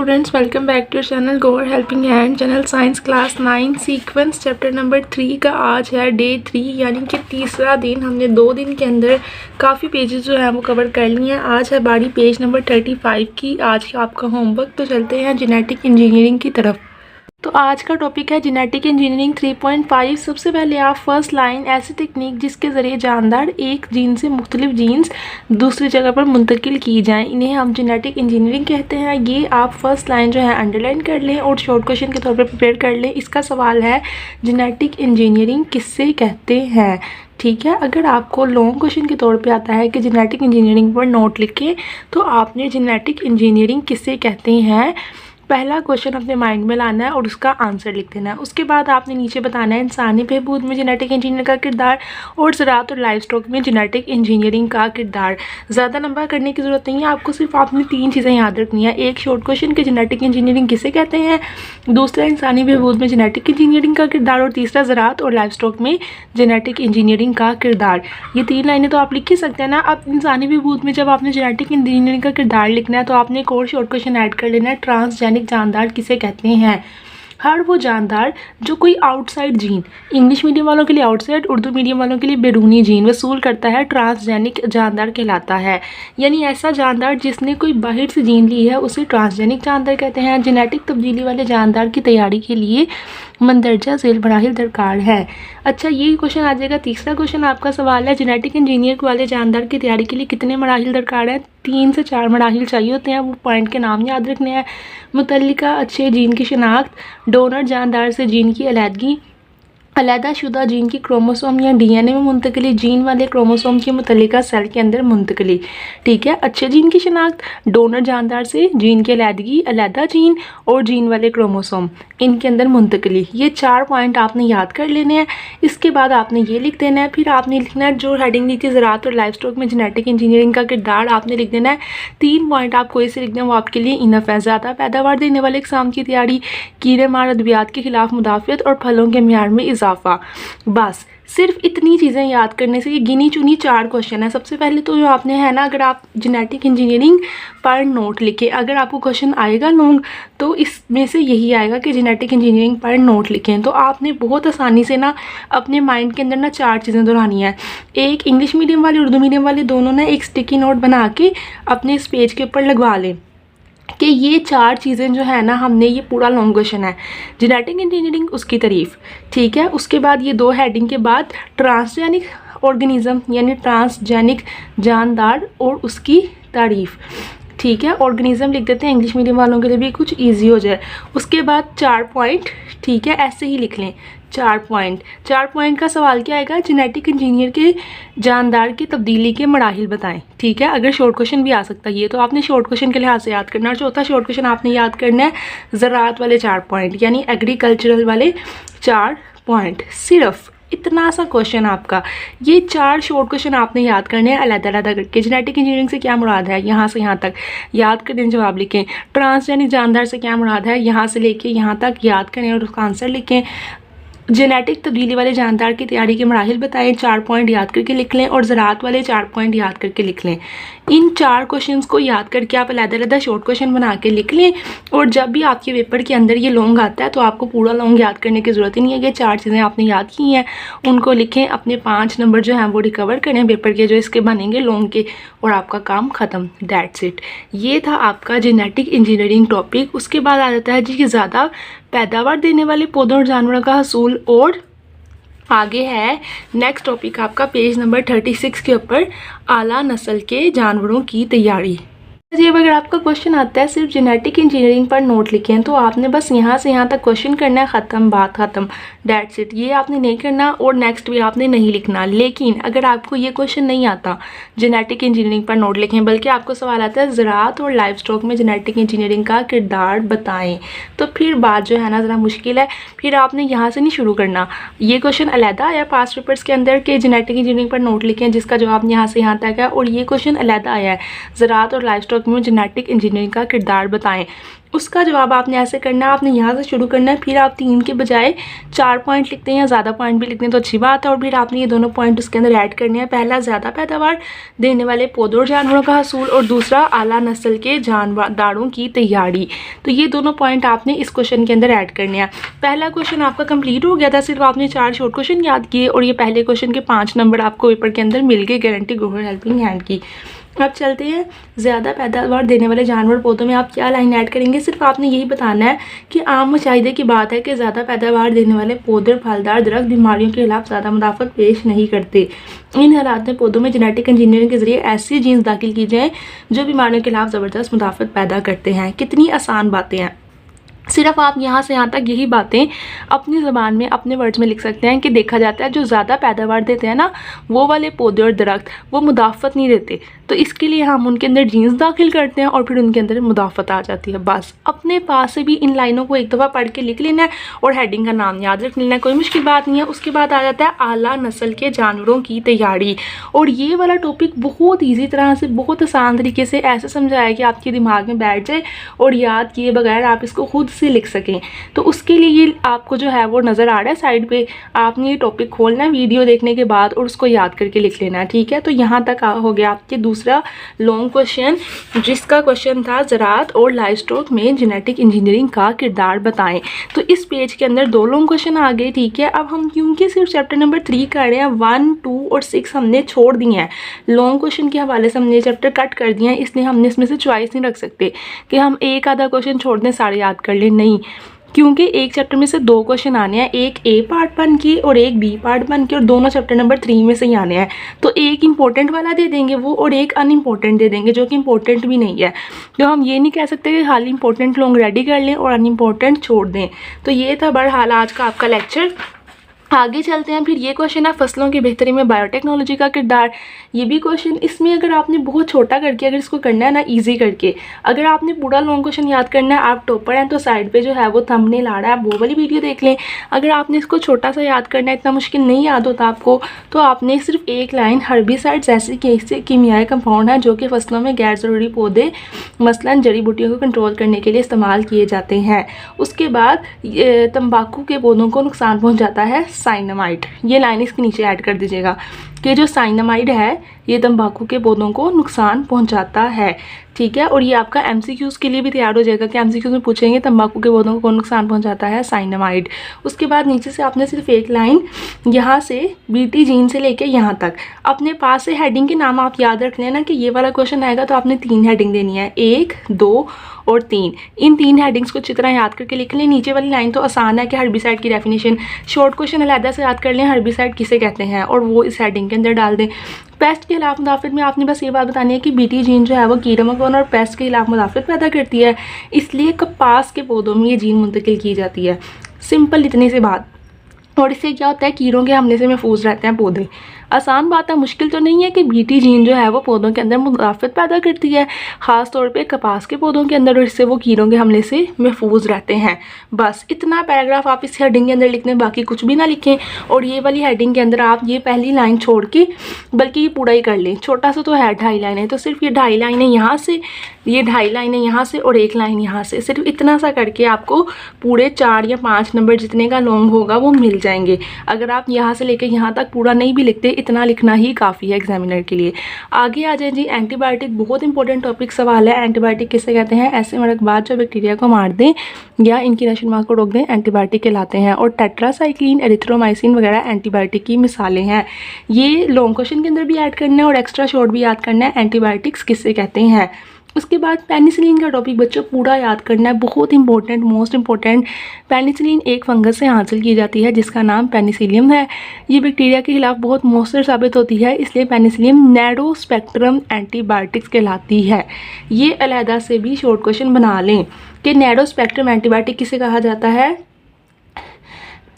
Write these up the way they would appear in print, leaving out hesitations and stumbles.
Students, welcome back to channel गोवर helping hand channel science class 9 sequence chapter number 3 का आज है day 3 यानी कि तीसरा दिन। हमने 2 दिन के अंदर काफ़ी पेजेस जो है वो कवर कर लिए हैं। आज है बारी पेज नंबर 35 की, आज का आपका होमवर्क। तो चलते हैं जेनेटिक इंजीनियरिंग की तरफ। तो आज का टॉपिक है जेनेटिक इंजीनियरिंग 3.5। सबसे पहले आप फर्स्ट लाइन, ऐसी टेक्निक जिसके ज़रिए जानदार एक जीन से मुख्तलिफ जीन्स दूसरी जगह पर मुंतकिल की जाएं, इन्हें हम जेनेटिक इंजीनियरिंग कहते हैं। ये आप फर्स्ट लाइन जो है अंडरलाइन कर लें और शॉर्ट क्वेश्चन के तौर पर प्रिपेयर कर लें। इसका सवाल है जेनेटिक इंजीनियरिंग किससे कहते हैं। ठीक है, अगर आपको लॉन्ग क्वेश्चन के तौर पे आता है कि जेनेटिक इंजीनियरिंग पर नोट लिखें तो आपने जेनेटिक इंजीनियरिंग किससे कहते हैं पहला क्वेश्चन अपने माइंड में लाना है और उसका आंसर लिख देना है। उसके बाद आपने नीचे बताना है इंसानी बहबूद में जेनेटिक इंजीनियर का किरदार और ज़राअत और लाइफ स्टॉक में जेनेटिक इंजीनियरिंग का किरदार। ज़्यादा लंबा करने की ज़रूरत नहीं है, आपको सिर्फ आपने 3 चीज़ें याद रखनी है। एक शॉर्ट क्वेश्चन के जेनेटिक इंजीनियरिंग किसे कहते हैं, दूसरा इंसानी बहबूद में जेनेटिक इंजीनियरिंग का किरदार और तीसरा ज़राअत और लाइफ स्टॉक में जेनेटिक इंजीनियरिंग का किरदार। ये 3 लाइनें तो आप लिख ही सकते हैं ना। अब इंसानी बहबूद में जब आपने जेनेटिक इंजीनियरिंग का किरदार लिखना है तो आपने एक और शॉर्ट क्वेश्चन ऐड कर लेना है, ट्रांसजेनिक जानदार किसे कहते हैं। हर वो जानदार जो कोई आउटसाइड जीन, इंग्लिश मीडियम वालों के लिए आउटसाइड, उर्दू मीडियम वालों के लिए बैरूनी जीन वसूल करता है, ट्रांसजेनिक जानदार कहलाता है। यानी ऐसा जानदार जिसने कोई बाहर से जीन ली है उसे ट्रांसजेनिक जानदार कहते हैं। जेनेटिक तब्दीली वाले जानदार की तैयारी के लिए मंदरजा झेल मराहिल दरकार है। अच्छा, ये क्वेश्चन आ जाएगा। तीसरा क्वेश्चन आपका सवाल है जेनेटिक इंजीनियर वाले जानदार की तैयारी के लिए कितने मराहिल दरकार है। 3 से 4 मराहिल चाहिए होते हैं, वो पॉइंट के नाम याद रखने हैं। मुतल्लिका अच्छे जीन की शिनाख्त, डोनर जानदार से जीन की अलहदगी, अलहदाशुदा जीन की क्रोमोसोम या डीएनए में मुंतकली, जीन वाले क्रोमोसोम की मुतल्लिका सेल के अंदर मुंतकली। ठीक है, अच्छे जीन की शिनाख्त, डोनर जानदार से जीन की अलहदगी, अलहदा जीन और जीन वाले क्रोमोसोम इनके अंदर मुंतकली। ये 4 पॉइंट आपने याद कर लेने हैं। इसके बाद आपने ये लिख देना है। फिर आपने लिखना है जो हेडिंग दी थी ज़राअत और लाइफ स्टॉक में जेनेटिक इंजीनियरिंग का किरदार, आपने लिख देना है। 3 पॉइंट आप कोई से लिख दें वो आपके लिए इनफ है। ज़्यादा पैदावार देने वाले इकसाम की तैयारी, कीड़े मार अद्वियात के खिलाफ मुदाफ़ियत और फलों के म्यार में इजाफा। बस सिर्फ इतनी चीज़ें याद करने से ये गिनी चुनी 4 क्वेश्चन है। सबसे पहले तो जो आपने है ना, अगर आप जेनेटिक इंजीनियरिंग पर नोट लिखें, अगर आपको क्वेश्चन आएगा लॉन्ग तो इसमें से यही आएगा कि जेनेटिक इंजीनियरिंग पर नोट लिखें। तो आपने बहुत आसानी से ना अपने माइंड के अंदर ना 4 चीज़ें दोहरानी है। एक, इंग्लिश मीडियम वाले उर्दू मीडियम वाले दोनों ना एक स्टिकी नोट बना के अपने इस पेज के ऊपर लगवा लें कि ये 4 चीज़ें जो है ना, हमने ये पूरा लॉन्ग क्वेश्चन है जेनेटिक इंजीनियरिंग उसकी तारीफ। ठीक है, उसके बाद ये 2 हेडिंग के बाद ट्रांसजेनिक ऑर्गेनिज्म यानी ट्रांसजेनिक जानदार और उसकी तारीफ। ठीक है, ऑर्गेनिज्म लिख देते हैं इंग्लिश मीडियम वालों के लिए भी कुछ इजी हो जाए। उसके बाद 4 पॉइंट, ठीक है, ऐसे ही लिख लें 4 पॉइंट। 4 पॉइंट का सवाल क्या आएगा, जेनेटिक इंजीनियर के जानदार की तब्दीली के मराहिल बताएं। ठीक है, अगर शॉर्ट क्वेश्चन भी आ सकता है ये तो आपने शॉर्ट क्वेश्चन के लिहाज से याद करना। और चौथा शॉर्ट क्वेश्चन आपने याद करना है ज़राअत वाले 4 पॉइंट यानी एग्रीकल्चरल वाले 4 पॉइंट। सिर्फ इतना सा क्वेश्चन आपका, ये 4 शॉर्ट क्वेश्चन आपने याद करने हैं अलग-अलग करके। जेनेटिक इंजीनियरिंग से क्या मुराद है, यहाँ से यहाँ तक याद करें, जवाब लिखें। ट्रांसजेनिक जानदार से क्या मुराद है, यहाँ से लेके यहाँ तक याद करें और उसका आंसर लिखें। जेनेटिक तब्दीली वाले जानदार की तैयारी के मराहिल बताएं, 4 पॉइंट याद करके लिख लें और ज़राअत वाले 4 पॉइंट याद करके लिख लें। इन 4 क्वेश्चंस को याद करके आप अलग-अलग शॉर्ट क्वेश्चन बना के लिख लें। और जब भी आपके पेपर के अंदर ये लॉन्ग आता है तो आपको पूरा लॉन्ग याद करने की ज़रूरत ही नहीं है। ये 4 चीज़ें आपने याद की हैं उनको लिखें, अपने 5 नंबर जो हैं वो रिकवर करें पेपर के जो इसके बनेंगे लॉन्ग के, और आपका काम ख़त्म। That's it. ये था आपका जेनेटिक इंजीनियरिंग टॉपिक। उसके बाद आ जाता है जी कि ज़्यादा पैदावार देने वाले पौधों और जानवरों का हसूल, और आगे है नेक्स्ट टॉपिक आपका पेज नंबर 36 के ऊपर आला नस्ल के जानवरों की तैयारी। जी, अब अगर आपका क्वेश्चन आता है सिर्फ जेनेटिक इंजीनियरिंग पर नोट लिखें तो आपने बस यहाँ से यहाँ तक क्वेश्चन करना है, ख़त्म, बात ख़त्म। That's it. ये आपने नहीं करना और नेक्स्ट भी आपने नहीं लिखना। लेकिन अगर आपको ये क्वेश्चन नहीं आता जेनेटिक इंजीनियरिंग पर नोट लिखें, बल्कि आपको सवाल आता है ज़राअत और लाइफ स्टॉक में जेनेटिक इंजीनियरिंग का किरदार बताएं, तो फिर बात जो है ना ज़रा मुश्किल है। फिर आपने यहाँ से नहीं शुरू करना। ये क्वेश्चन अलहदा आया पास्ट पेपर्स के अंदर के जेनेटिक इंजीनियरिंग पर नोट लिखें जिसका जवाब यहाँ से यहाँ तक है, और ये क्वेश्चन अलहदा आया है ज़राअत और लाइफ स्टॉक डेवलपमेंट में जेनेटिक इंजीनियरिंग का किरदार बताएं। उसका जवाब आपने ऐसे करना है, आपने यहाँ से शुरू करना है, फिर आप 3 के बजाय 4 पॉइंट लिखते हैं या ज़्यादा पॉइंट भी लिखते हैं तो अच्छी बात है, और फिर आपने ये दोनों पॉइंट उसके अंदर ऐड करने हैं। पहला, ज़्यादा पैदावार देने वाले पौधों और जानवरों का हसूल, और दूसरा, आला नस्ल के जानदारों की तैयारी। तो ये दोनों पॉइंट आपने इस क्वेश्चन के अंदर ऐड करने हैं। पहला क्वेश्चन आपका कंप्लीट हो गया था, सिर्फ आपने 4 शॉर्ट क्वेश्चन याद किए और ये पहले क्वेश्चन के 5 नंबर आपको पेपर के अंदर मिल गए गारंटी गोहर हेल्पिंग हैंड की। अब चलते हैं, ज़्यादा पैदावार देने वाले जानवर पौधों में आप क्या लाइन ऐड करेंगे। सिर्फ आपने यही बताना है कि आम मुशाहिदे की बात है कि ज़्यादा पैदावार देने वाले पौधे और फलदार दरख्त बीमारियों के खिलाफ ज़्यादा मुदाफ़त पेश नहीं करते। इन हालात में पौधों में जेनेटिक इंजीनियरिंग के जरिए ऐसी जीन्स दाखिल की जाएँ जो बीमारियों के खिलाफ ज़बरदस्त मुदाफ़त पैदा करते हैं। कितनी आसान बातें हैं। सिर्फ आप यहाँ से यहाँ तक यही बातें अपनी ज़बान में अपने वर्ड्स में लिख सकते हैं कि देखा जाता है जो ज़्यादा पैदावार देते हैं ना, वो वाले पौधे और दरख्त वो मुदाफ़त नहीं देते, तो इसके लिए हम उनके अंदर जीन्स दाखिल करते हैं और फिर उनके अंदर मुदाफ़त आ जाती है। बस अपने पास से भी इन लाइनों को एक दफ़ा पढ़ के लिख लेना है और हेडिंग का नाम याद रख लेना है, कोई मुश्किल बात नहीं है। उसके बाद आ जाता है आला नस्ल के जानवरों की तैयारी, और ये वाला टॉपिक बहुत ईजी तरह से, बहुत आसान तरीके से ऐसे समझाया कि आपके दिमाग में बैठ जाए और याद किए बगैर आप इसको खुद से लिख सकें। तो उसके लिए ये आपको जो है वो नज़र आ रहा है साइड पे, आपने ये टॉपिक खोलना है वीडियो देखने के बाद और उसको याद करके लिख लेना है, ठीक है। तो यहाँ तक हो गया आपके दूसरा लॉन्ग क्वेश्चन, जिसका क्वेश्चन था ज़राअत और लाइवस्टॉक में जेनेटिक इंजीनियरिंग का किरदार बताएं। तो इस पेज के अंदर 2 लॉन्ग क्वेश्चन आ गए, ठीक है। अब हम क्योंकि सिर्फ चैप्टर नंबर 3 कर रहे हैं, 1, 2 और 6 हमने छोड़ दिए हैं, लॉन्ग क्वेश्चन के हवाले से हमने चैप्टर कट कर दिया है, इसलिए हमने इसमें से चॉइस नहीं रख सकते कि हम एक आधा क्वेश्चन छोड़ दें सारे याद कर लें, नहीं, क्योंकि एक चैप्टर में से 2 क्वेश्चन आने हैं, एक ए पार्ट बन के और एक बी पार्ट बन के, और दोनों चैप्टर नंबर 3 में से ही आने हैं। तो एक इंपॉर्टेंट वाला दे देंगे वो और एक अनइम्पोर्टेंट दे देंगे जो कि इंपॉर्टेंट भी नहीं है। तो हम ये नहीं कह सकते कि खाली इंपॉर्टेंट लॉन्ग रेडी कर लें और अनइम्पोर्टेंट छोड़ दें। तो ये था बहरहाल आज का आपका लेक्चर। आगे चलते हैं, फिर ये क्वेश्चन है फसलों की बेहतरी में बायोटेक्नोलॉजी का किरदार। ये भी क्वेश्चन, इसमें अगर आपने बहुत छोटा करके अगर इसको करना है ना, इजी करके, अगर आपने पूरा लॉन्ग क्वेश्चन याद करना है, आप टॉपर हैं तो साइड पे जो है वो थंबनेल आ रहा है, वो वाली वीडियो देख लें। अगर आपने इसको छोटा सा याद करना है, इतना मुश्किल नहीं याद होता आपको, तो आपने सिर्फ एक लाइन, हर्बिसाइड्स ऐसे कीमियाई कंपाउंड हैं जो कि फसलों में गैर ज़रूरी पौधे मसलन जड़ी बूटियों को कंट्रोल करने के लिए इस्तेमाल किए जाते हैं। उसके बाद तंबाकू के पौधों को नुकसान पहुँचाता है साइनामाइड, ये लाइन इसके नीचे ऐड कर दीजिएगा कि जो साइनामाइड है ये तंबाकू के पौधों को नुकसान पहुंचाता है, ठीक है। और ये आपका एमसीक्यूज़ के लिए भी तैयार हो जाएगा कि एमसीक्यूज़ में पूछेंगे तंबाकू के पौधों को कौन नुकसान पहुंचाता है, साइनामाइड। उसके बाद नीचे से आपने सिर्फ एक लाइन यहाँ से बीटी जीन से लेके यहाँ तक अपने पास से हेडिंग के नाम आप याद रख लेना कि ये वाला क्वेश्चन आएगा तो आपने 3 हेडिंग देनी है, 1, 2 और 3। इन 3 हेडिंग्स को अच्छी तरह याद करके लिख लें। नीचे वाली लाइन तो आसान है कि हर्बिसाइड की डेफिनेशन, शॉर्ट क्वेश्चन अलहदा से याद कर लें, हर्बिसाइड किसे कहते हैं और वो इस हेडिंग के अंदर डाल दें। पेस्ट के खिलाफ मुदाफ़त में आपने बस ये बात बतानी है कि बीटी जीन जो है वो कीड़ा मकोड़ा और पेस्ट के खिलाफ मुदाफ़त पैदा करती है, इसलिए कपास के पौधों में ये जीन मुंतकिल की जाती है। सिंपल इतनी सी बात। और इससे क्या होता है, कीड़ों के हमले से महफूज रहते हैं पौधे। आसान बात है, मुश्किल तो नहीं है कि बीटी जीन जो है वो पौधों के अंदर मुदाफ़त पैदा करती है, ख़ास तौर पे कपास के पौधों के अंदर, और इससे वो कीड़ों के हमले से महफूज रहते हैं। बस इतना पैराग्राफ आप इस हेडिंग के अंदर लिखने, बाकी कुछ भी ना लिखें। और ये वाली हेडिंग के अंदर आप ये पहली लाइन छोड़ के बल्कि ये पूरा ही कर लें, छोटा सा तो है 2.5 लाइनें, तो सिर्फ ये 2.5 लाइनें यहाँ से, ये 2.5 लाइनें यहाँ से और 1 लाइन यहाँ से, सिर्फ इतना सा करके आपको पूरे 4 या 5 नंबर जितने का लॉन्ग होगा वो मिल जाएंगे। अगर आप यहाँ से लेकर यहाँ तक पूरा नहीं भी लिखते, इतना लिखना ही काफ़ी है एग्जामिनर के लिए। आगे आ जाए जी, एंटीबायोटिक, बहुत इंपॉर्टेंट टॉपिक सवाल है। एंटीबायोटिक किसे कहते हैं? ऐसे मरकबात जो बैक्टीरिया को मार दें या इनकी नशोनुमा को रोक दें, एंटीबायोटिक कहलाते हैं। और टेट्रासाइक्लिन, एरिथ्रोमाइसिन वगैरह एंटीबायोटिक की मिसालें हैं। ये लॉन्ग क्वेश्चन के अंदर भी ऐड करना है और एक्स्ट्रा शॉर्ट भी याद करना है, एंटीबायोटिक्स किसे कहते हैं। उसके बाद पेनिसिलिन का टॉपिक बच्चों पूरा याद करना है, बहुत इंपॉर्टेंट, मोस्ट इंपॉर्टेंट। पेनिसिलिन एक फंगस से हासिल की जाती है जिसका नाम पेनिसिलियम है। ये बैक्टीरिया के खिलाफ बहुत मौसर साबित होती है, इसलिए पेनिसिलियम नैरो स्पेक्ट्रम एंटीबायोटिक्स कहलाती है। ये अलहदा से भी शॉर्ट क्वेश्चन बना लें कि नैरो स्पेक्ट्रम एंटीबायोटिक किसे कहा जाता है।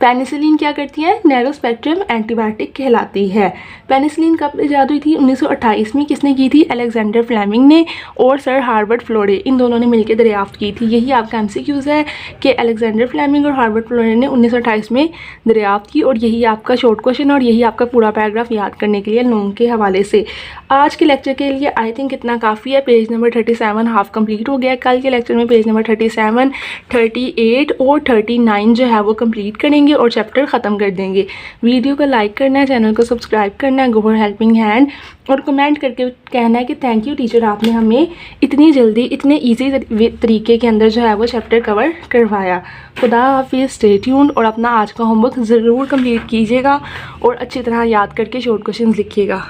पेनिसिलिन क्या करती है? नैरो स्पेक्ट्रम एंटीबायोटिक कहलाती है। पेनिसिलिन कब ईजाद हुई थी? 1928 में। किसने की थी? अलेक्जेंडर फ्लेमिंग ने और सर हार्बर्ट फ्लोरे, इन दोनों ने मिलकर दरियाफ्त की थी। यही आपका एमसीक्यूज है कि अलेक्जेंडर फ्लेमिंग और हार्बर्ट फ्लोरे ने 1928 में दरियाफ्त की, और यही आपका शॉर्ट क्वेश्चन और यही आपका पूरा पैराग्राफ याद करने के लिए लोगों के हवाले से। आज के लेक्चर के लिए आई थिंक इतना काफ़ी है। पेज नंबर 37 हाफ कंप्लीट हो गया। कल के लेक्चर में पेज नंबर 37, 38 और 39 जो है वो कंप्लीट करेंगे और चैप्टर ख़त्म कर देंगे। वीडियो को लाइक करना है, चैनल को सब्सक्राइब करना है, गो हेल्पिंग हैंड, और कमेंट करके कहना है कि थैंक यू टीचर, आपने हमें इतनी जल्दी इतने इजी तरीके के अंदर जो है वो चैप्टर कवर करवाया। खुदा हाफिज़, स्टे ट्यून्ड, और अपना आज का होमवर्क ज़रूर कंप्लीट कीजिएगा और अच्छी तरह याद करके शॉर्ट क्वेश्चंस लिखिएगा।